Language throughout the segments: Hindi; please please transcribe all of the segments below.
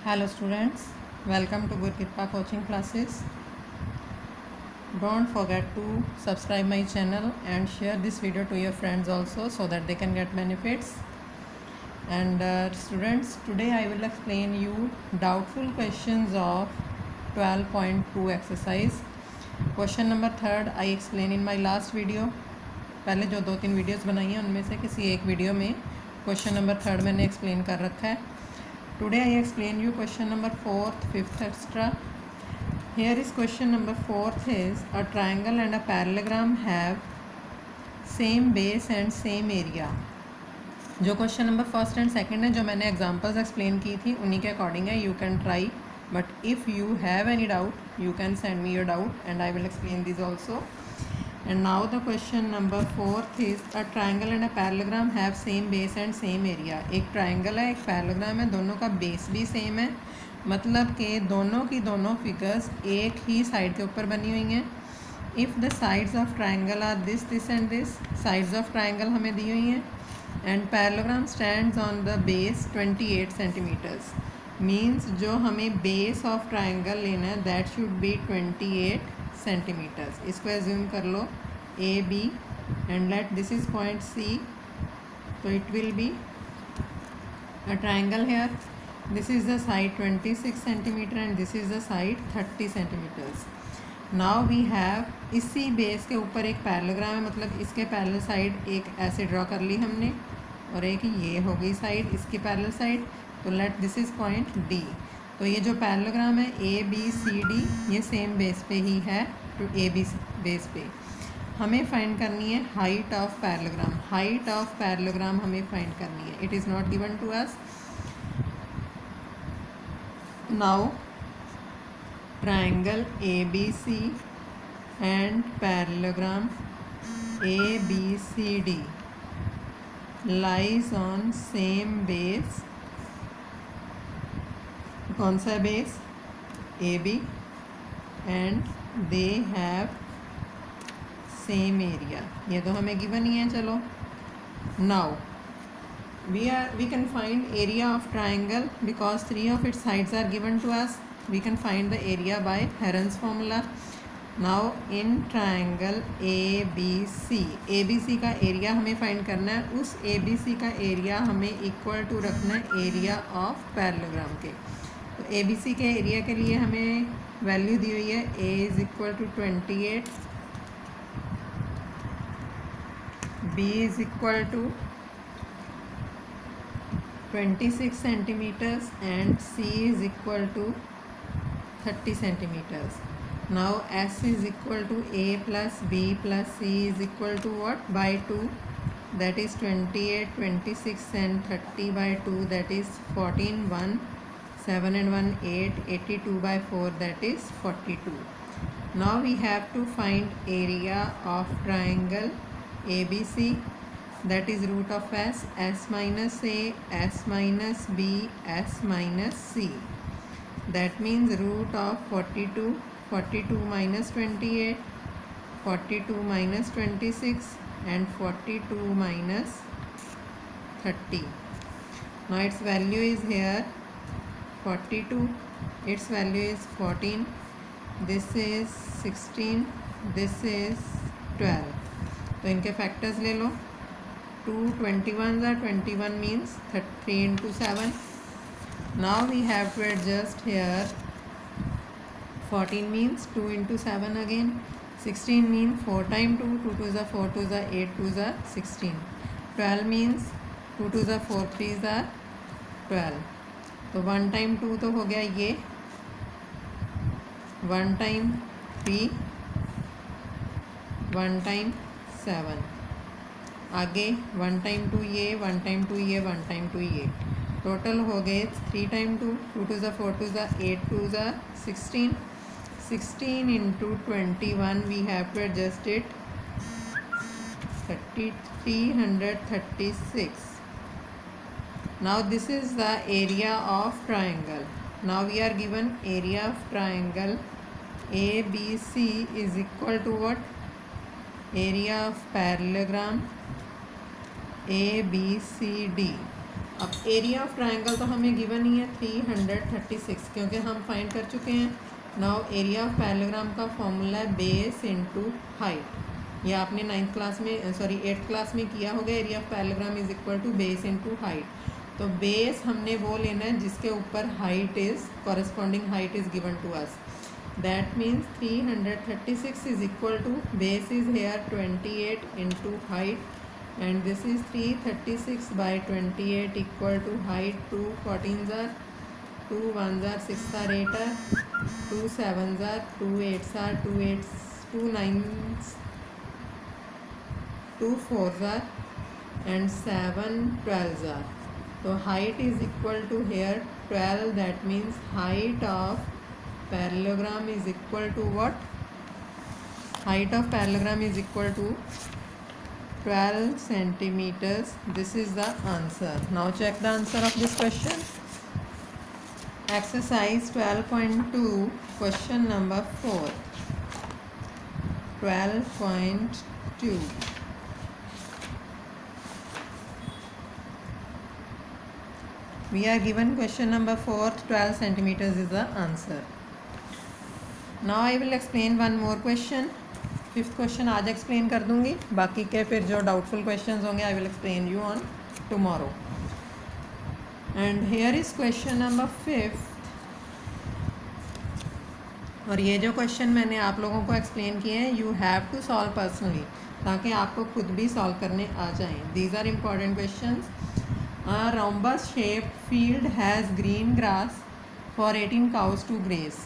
Hello students, welcome to Guru Kripa coaching classes. Don't forget to subscribe my channel and share this video to your friends also so that they can get benefits. And students, today I will explain you doubtful questions of 12.2 exercise. Question number 3 I explained in my last video. पहले जो 2-3 वीडियोस बनाई हैं उनमें से किसी एक वीडियो में क्वेश्चन नंबर 3 मैंने एक्सप्लेन कर रखा है. Today I explain you question number 4th, 5th extra. Here is question number 4th is a triangle and a parallelogram have same base and same area. जो question number first and second है जो मैंने एग्जांपल्स एक्सप्लेन की थी उन्हीं के अकॉर्डिंग है. You can try but if you have any doubt you can send me your doubt and I will explain this also. And now the question number 4th is a triangle and a parallelogram have same base and same area. एक triangle है एक parallelogram है, दोनों का base भी same है, मतलब कि दोनों की दोनों figures एक ही side के ऊपर बनी हुई हैं. If the sides of triangle are this, this and this, sides of triangle हमें दी हुई हैं, and parallelogram stands on the base 28 centimeters. Means जो हमें base of triangle लेना है that should be 28 सेंटीमीटर्स. इसको एज्यूम कर लो A B and let this is point C. तो it will be a triangle here. This is the side 26 centimetre and this is the side 30 centimetres. Now we have इसी बेस के ऊपर एक पैरेललोग्राम है, मतलब इसके पैरेलल साइड एक ऐसे ड्रॉ कर ली हमने और एक ये हो गई साइड इसकी पैरेलल साइड. तो late this is point D. तो ये जो पैरेललोग्राम है ए बी सी डी ये सेम बेस पे ही है. टू ए बी बेस पे हमें फाइंड करनी है height of parallelogram. Height of parallelogram हमें फाइंड करनी है. It is not given to us. Now triangle A B C and parallelogram A B C D lies on same base. कौन सा बेस? A B and they have same area. ये तो हमें गिवन ही है. चलो now we can find area of triangle because 3 of its sides are given to us. We can find the area by Heron's formula. Now in triangle ABC, ABC का एरिया हमें फाइंड करना है. उस ABC का एरिया हमें इक्वल टू रखना है एरिया ऑफ पैरेललोग्राम के. तो ABC के एरिया के लिए हमें वैल्यू दी हुई है A is equal to 28, B is equal to 26 centimetres and C is equal to 30 centimetres. Now S is equal to A plus B plus C is equal to what by 2. That is 28, 26 and 30 by 2 that is 14. 1 7 and 1 8, 82 by 4 that is 42. Now we have to find area of triangle ABC, that is root of S minus A, S minus B, S minus C. That means root of 42, 42 minus 28, 42 minus 26 and 42 minus 30. Now its value is here 42, its value is 14, this is 16, this is 12. तो इनके फैक्टर्स ले लो. 2 21 are 21 means 3 into 7. Now we have to adjust here. 14 means 2 into 7 again. 16 means 4 times 2, 2 2s are 4 2s are 8 2s are 16. 12 means 2 2s are 4 3s are 12. तो 1 टाइम 2 तो हो गया ये, 1 टाइम 3, 1 टाइम 7. आगे 1 टाइम 2 ये, 1 टाइम 2 ये, 1 टाइम 2 ये. टोटल हो गए 3 time 2, 2 2s are 4 2s are 8 2s are 16. 16 into 21 we have to adjust it 336. Now this is the area of triangle. Now we are given area of triangle ABC is equal to what? Area of parallelogram ABCD. अब एरिया ऑफ ट्राइंगल तो हमें गिवन ही है 336, क्योंकि हम फाइंड कर चुके हैं। नाउ एरिया ऑफ पैरेललोग्राम का फॉर्मूला है बेस इनटू हाइट। ये आपने 9th क्लास में 8th क्लास में किया होगा। Area of parallelogram is equal to base into height. तो बेस हमने वो लेना है जिसके ऊपर height is corresponding height is given to us. That means 336 is equal to base is here 28 into height, and this is 336 by 28 equal to height 2 14s are 2 1s are 6 are 8 are 2 7s are 2 8s are 2 8s 2 9s 2 4s are and 7 12s are. So height is equal to here 12. That means height of parallelogram is equal to what? Height of parallelogram is equal to 12 centimeters. This is the answer. Now check the answer of this question. Exercise 12.2, question number 4. 12.2. We are given question number 4, 12 centimeters is the answer. Now I will explain one more question. 5th question आज एक्सप्लेन कर दूंगी, बाकी के फिर जो डाउटफुल क्वेश्चंस होंगे आई will explain you on tomorrow. And here is question number 5th. और ये जो क्वेश्चन मैंने आप लोगों को एक्सप्लेन किए हैं, you have to solve personally, ताकि आपको खुद भी सॉल्व करने आ जाएं. These are important questions. Rhombus shape field has green grass for 18 cows to graze.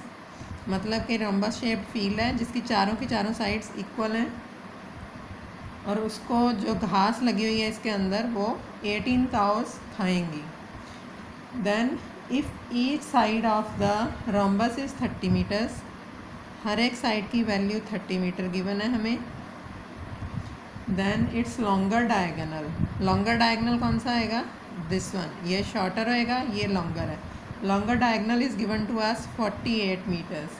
मतलब कि रोम्बस शेप फील्ड है जिसकी चारों की चारों साइड्स इक्वल हैं, और उसको जो घास लगी हुई है इसके अंदर वो 18 काउस खाएंगी. Then if each side of the rhombus is 30 metres, हर एक साइड की वैल्यू 30 मीटर गिवन है हमें. Then it's longer diagonal. Longer diagonal कौन सा आएगा? This one. ये शॉर्टर होएगा, ये लॉन्गर है. Longer diagonal is given to us 48 meters.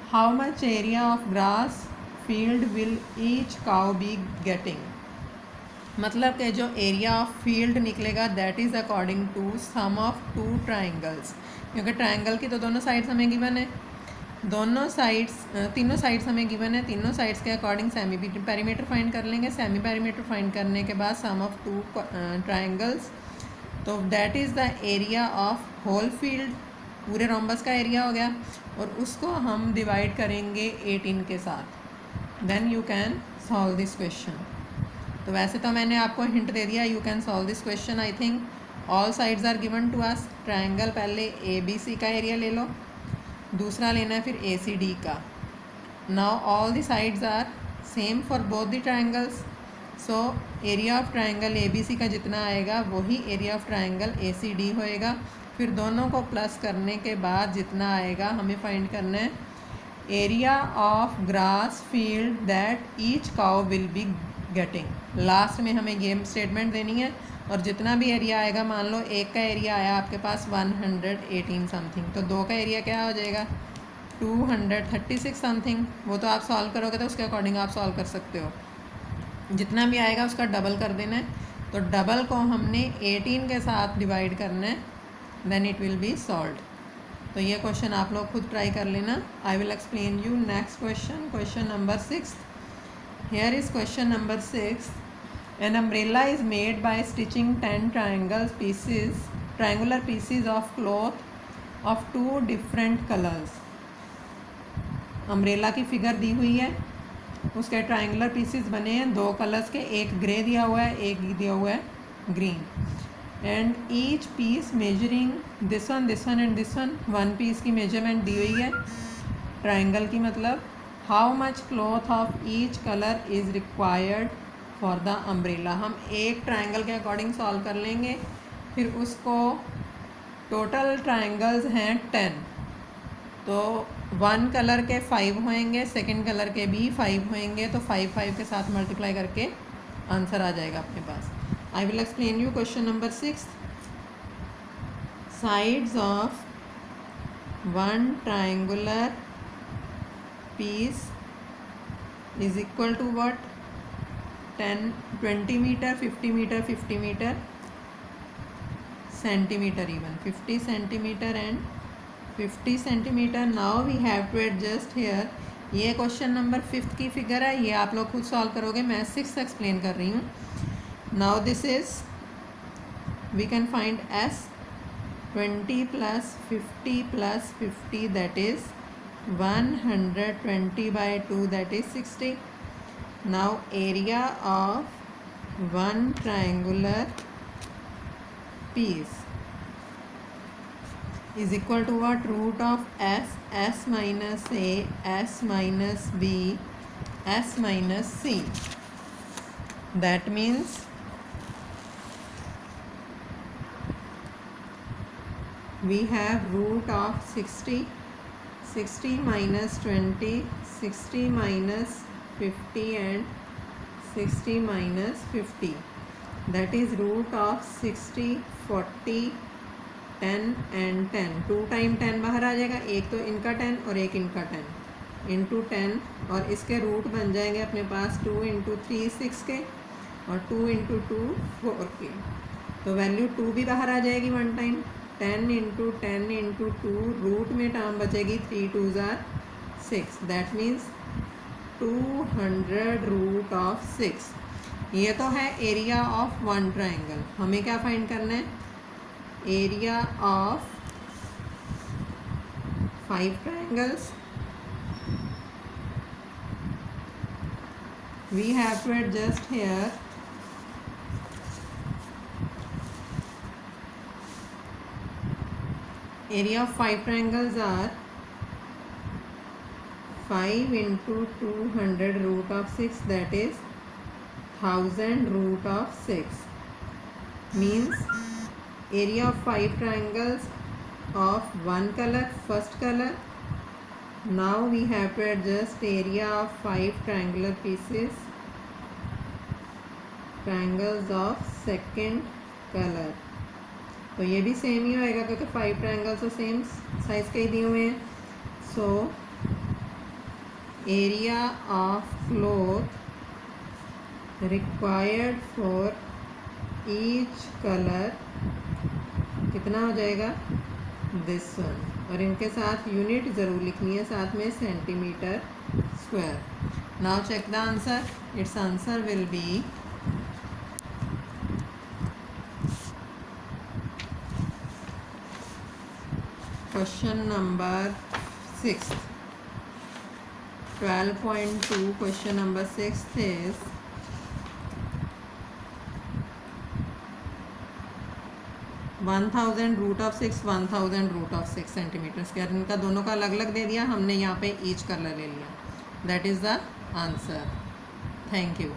How much area of grass field will each cow be getting? मतलब कि जो एरिया ऑफ फील्ड निकलेगा that is according to sum of 2 triangles, क्योंकि ट्राइंगल की तो दोनों साइड्स हमें गिवन है. दोनों साइड्स तीनों साइड्स हमें गिवन है. तीनों साइड्स के अकॉर्डिंग सेमी पेरीमीटर फाइंड कर लेंगे. सेमी पेरीमीटर फाइंड करने के बाद सम ऑफ 2 ट्राइंगल्स, तो that is the area of whole field. पूरे रोम्बस का एरिया हो गया, और उसको हम डिवाइड करेंगे 18 के साथ. Then you can solve this question. तो वैसे तो मैंने आपको हिंट दे दिया, you can solve this question. I think all sides are given to us. Triangle पहले ABC का एरिया ले लो, दूसरा लेना है फिर ACD का. Now all the sides are same for both the triangles. So area of triangle ABC का जितना आएगा वही एरिया ऑफ ट्राइंगल ACD होएगा. फिर दोनों को प्लस करने के बाद जितना आएगा हमें फाइंड करना है area of grass field that each cow will be getting. Last में हमें ये स्टेटमेंट देनी है, और जितना भी एरिया आएगा, मान लो एक का एरिया आया आपके पास 118 समथिंग, तो 2 का एरिया क्या हो जाएगा 236 समथिंग. वो तो आप सॉल्व करोगे तो उसके अकॉर्डिंग आप सॉल्व कर सकते हो. जितना भी आएगा उसका डबल कर देना है. तो डबल को हमने 18 के साथ डिवाइड करना है, then it will be solved. तो ये क्वेश्चन आप लोग खुद ट्राई कर लेना. I will explain you next question. Question number 6. Here is question number 6. An umbrella is made by stitching 10 triangular pieces of cloth of 2 different colors. Umbrella की फिगर दी हुई है, उसके ट्राइंगुलर पीसीज बने हैं 2 कलर्स के. एक ग्रे दिया हुआ है, एक दिया हुआ है green. And each piece measuring this one and this one. 1 piece की मेजरमेंट दी हुई है ट्राइंगल की. मतलब how much cloth of each colour is required for the umbrella. हम एक ट्राइंगल के अकॉर्डिंग सॉल्व कर लेंगे. फिर उसको टोटल ट्राइंगल्स हैं 10, तो 1 कलर के 5 होंगे, सेकंड कलर के भी 5 होंगे. तो 5 के साथ मल्टीप्लाई करके आंसर आ जाएगा अपने पास. I will explain you question number 6. Sides of 1 triangular piece is equal to what? 10 20 meter 50 meter 50 meter centimeter even, 50 centimeter and 50 centimeter. Now we have to adjust here. ये क्वेश्चन नंबर 5th की फिगर है, ये आप लोग खुद सॉल्व करोगे, मैं 6th एक्सप्लेन कर रही हूँ. Now this is, we can find s, 20 plus 50 plus 50, that is 120 by 2, that is 60. Now area of one triangular piece is equal to what? Root of s minus a, s minus b, s minus c. That means we have root of 60, 60 minus 20, 60 minus 50 and 60 minus 50. That is root of 60, 40, 10 and 10. 2 time 10 बाहर आ जाएगा, एक तो इनका 10 और एक इनका 10 इंटू 10, और इसके रूट बन जाएंगे अपने पास 2 इंटू 3 6 के और 2 इंटू 2 4 के. तो वैल्यू 2 भी बाहर आ जाएगी one time. 10 into 10 into 2, root में टर्म बचेगी 3 2s are 6. That means 200 root of 6. ये तो है एरिया ऑफ वन ट्राइंगल. हमें क्या फाइंड करना है? Area of 5 triangles. We have to adjust here. Area of 5 triangles are 5 into 200 root of 6, that is 1000 root of 6. Means area of 5 triangles of one color, first color. Now we have to adjust area of 5 triangular pieces, triangles of second color. तो ये भी सेम ही होएगा क्योंकि 5 ट्रायंगल्स तो सेम साइज के ही दिए हुए हैं. So area of cloth required for each colour कितना हो जाएगा? This one. और इनके साथ यूनिट ज़रूर लिखनी है, साथ में centimetre square. Now check the answer. It's answer will be question number 6. 12.2 question number 6 is 1000 root of 6, 1000 root of 6 centimetre square. इनका दोनों का अलग अलग दे दिया, हमने यहाँ पे ईच कलर ले लिया. That is the answer. Thank you.